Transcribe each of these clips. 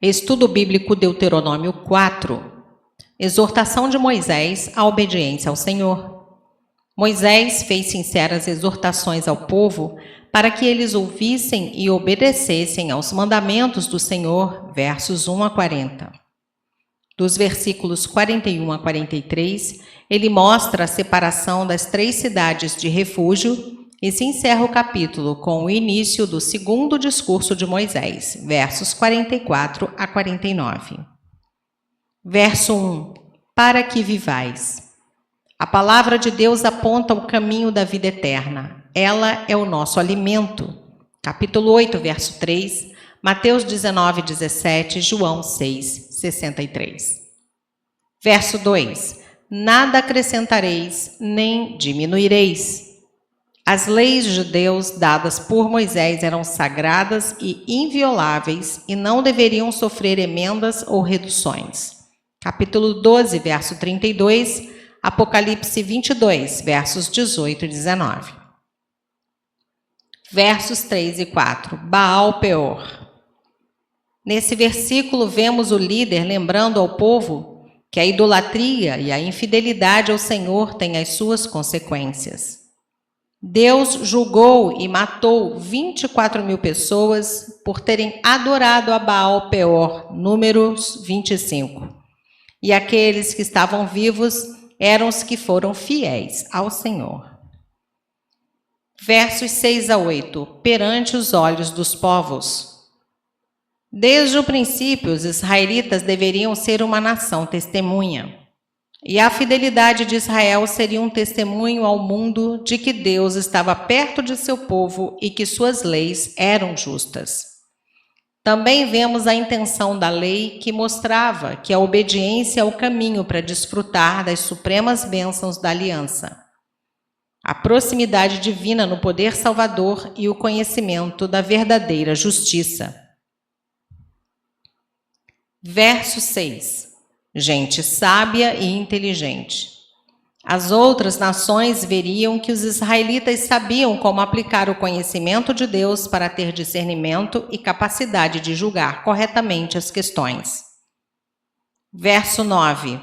Estudo Bíblico Deuteronômio 4. Exortação de Moisés à obediência ao Senhor. Moisés fez sinceras exortações ao povo para que eles ouvissem e obedecessem aos mandamentos do Senhor, versos 1 a 40. Dos versículos 41 a 43, ele mostra a separação das 3 cidades de refúgio e se encerra o capítulo com o início do segundo discurso de Moisés, versos 44 a 49. Verso 1. Para que vivais. A palavra de Deus aponta o caminho da vida eterna. Ela é o nosso alimento. Capítulo 8, verso 3, Mateus 19, 17, João 6, 63. Verso 2. Nada acrescentareis, nem diminuireis. As leis de Deus dadas por Moisés eram sagradas e invioláveis e não deveriam sofrer emendas ou reduções. Capítulo 12, verso 32, Apocalipse 22, versos 18 e 19. Versos 3 e 4, Baal Peor. Nesse versículo vemos o líder lembrando ao povo que a idolatria e a infidelidade ao Senhor têm as suas consequências. Deus julgou e matou 24.000 pessoas por terem adorado a Baal Peor, Números 25. E aqueles que estavam vivos eram os que foram fiéis ao Senhor. Versos 6 a 8, perante os olhos dos povos. Desde o princípio, os israelitas deveriam ser uma nação testemunha. E a fidelidade de Israel seria um testemunho ao mundo de que Deus estava perto de seu povo e que suas leis eram justas. Também vemos a intenção da lei que mostrava que a obediência é o caminho para desfrutar das supremas bênçãos da aliança. A proximidade divina no poder salvador e o conhecimento da verdadeira justiça. Verso 6. Gente sábia e inteligente. As outras nações veriam que os israelitas sabiam como aplicar o conhecimento de Deus para ter discernimento e capacidade de julgar corretamente as questões. Verso 9.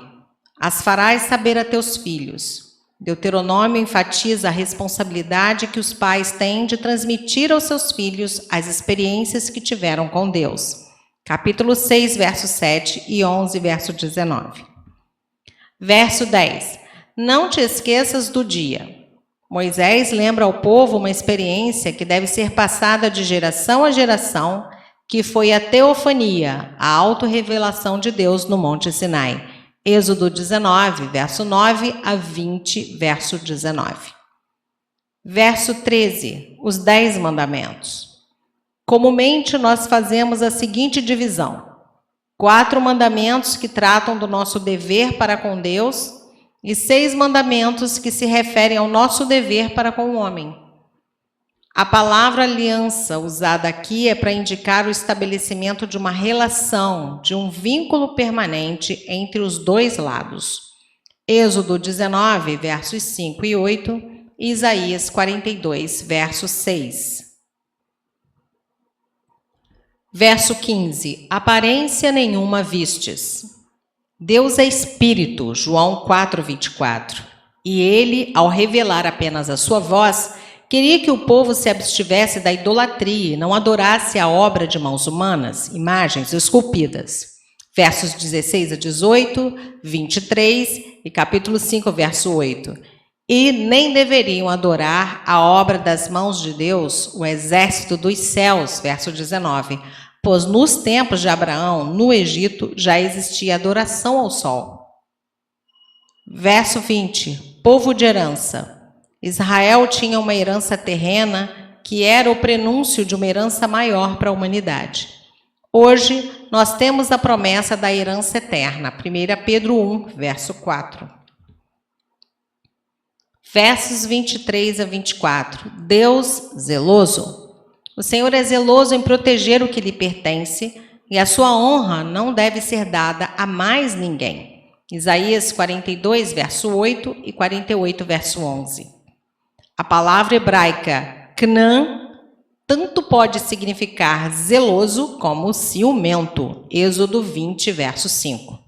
As farás saber a teus filhos. Deuteronômio enfatiza a responsabilidade que os pais têm de transmitir aos seus filhos as experiências que tiveram com Deus. Capítulo 6, verso 7 e 11, verso 19. Verso 10. Não te esqueças do dia. Moisés lembra ao povo uma experiência que deve ser passada de geração a geração, que foi a teofania, a autorrevelação de Deus no Monte Sinai. Êxodo 19, verso 9 a 20, verso 19. Verso 13. Os 10 mandamentos. Comumente nós fazemos a seguinte divisão: 4 mandamentos que tratam do nosso dever para com Deus e 6 mandamentos que se referem ao nosso dever para com o homem. A palavra aliança usada aqui é para indicar o estabelecimento de uma relação, de um vínculo permanente entre os dois lados. Êxodo 19, versos 5 e 8 e Isaías 42, verso 6. Verso 15. Aparência nenhuma vistes. Deus é Espírito, João 4, 24. E ele, ao revelar apenas a sua voz, queria que o povo se abstivesse da idolatria e não adorasse a obra de mãos humanas, imagens esculpidas. Versos 16 a 18, 23 e capítulo 5, verso 8. E nem deveriam adorar a obra das mãos de Deus, o exército dos céus, verso 19. Pois nos tempos de Abraão, no Egito, já existia adoração ao sol. Verso 20. Povo de herança. Israel tinha uma herança terrena que era o prenúncio de uma herança maior para a humanidade. Hoje, nós temos a promessa da herança eterna. 1 Pedro 1, verso 4. Versos 23 a 24. Deus zeloso. O Senhor é zeloso em proteger o que lhe pertence e a sua honra não deve ser dada a mais ninguém. Isaías 42, verso 8 e 48, verso 11. A palavra hebraica Cnã tanto pode significar zeloso como ciumento. Êxodo 20, verso 5.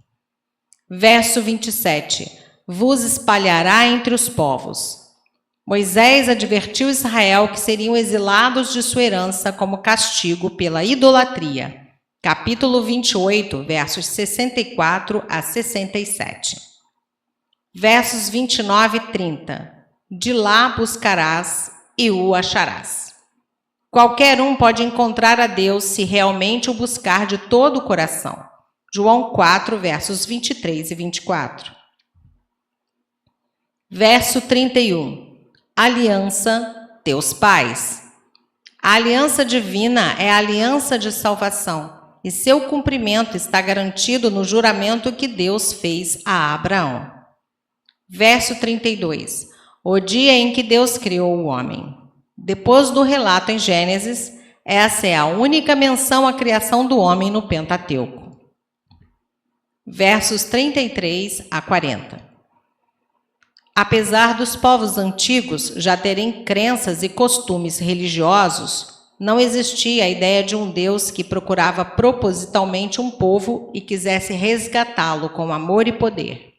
Verso 27. Vos espalhará entre os povos. Moisés advertiu Israel que seriam exilados de sua herança como castigo pela idolatria. Capítulo 28, versos 64 a 67. Versos 29 e 30. De lá buscarás e o acharás. Qualquer um pode encontrar a Deus se realmente o buscar de todo o coração. João 4, versos 23 e 24. Verso 31. Aliança, teus pais. A aliança divina é a aliança de salvação, e seu cumprimento está garantido no juramento que Deus fez a Abraão. Verso 32. O dia em que Deus criou o homem. Depois do relato em Gênesis, essa é a única menção à criação do homem no Pentateuco. Versos 33 a 40. Apesar dos povos antigos já terem crenças e costumes religiosos, não existia a ideia de um Deus que procurava propositalmente um povo e quisesse resgatá-lo com amor e poder.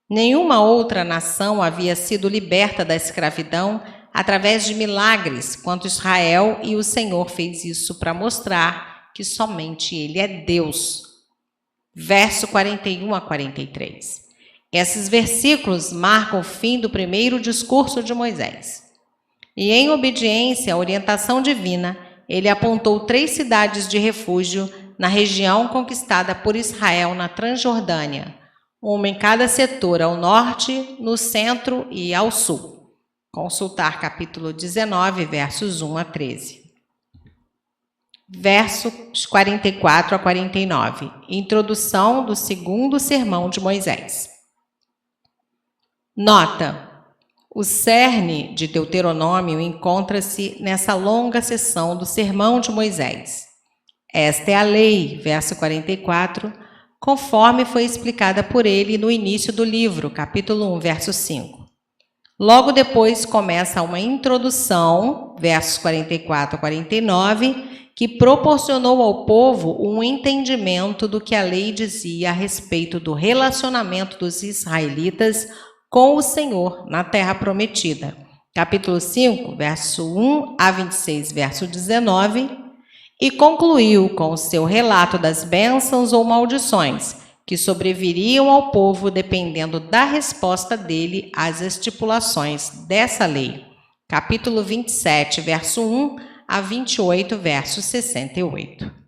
Nenhuma outra nação havia sido liberta da escravidão através de milagres, quanto Israel, e o Senhor fez isso para mostrar que somente Ele é Deus. Verso 41 a 43. Esses versículos marcam o fim do primeiro discurso de Moisés. E em obediência à orientação divina, ele apontou 3 cidades de refúgio na região conquistada por Israel na Transjordânia, uma em cada setor, ao norte, no centro e ao sul. Consultar capítulo 19, versos 1 a 13. Versos 44 a 49. Introdução do segundo sermão de Moisés. Nota: o cerne de Deuteronômio encontra-se nessa longa seção do Sermão de Moisés. Esta é a lei, verso 44, conforme foi explicada por ele no início do livro, capítulo 1, verso 5. Logo depois começa uma introdução, versos 44 a 49, que proporcionou ao povo um entendimento do que a lei dizia a respeito do relacionamento dos israelitas com o Senhor na terra prometida. Capítulo 5, verso 1 a 26, verso 19, e concluiu com o seu relato das bênçãos ou maldições que sobreviriam ao povo dependendo da resposta dele às estipulações dessa lei. Capítulo 27, verso 1 a 28, verso 68.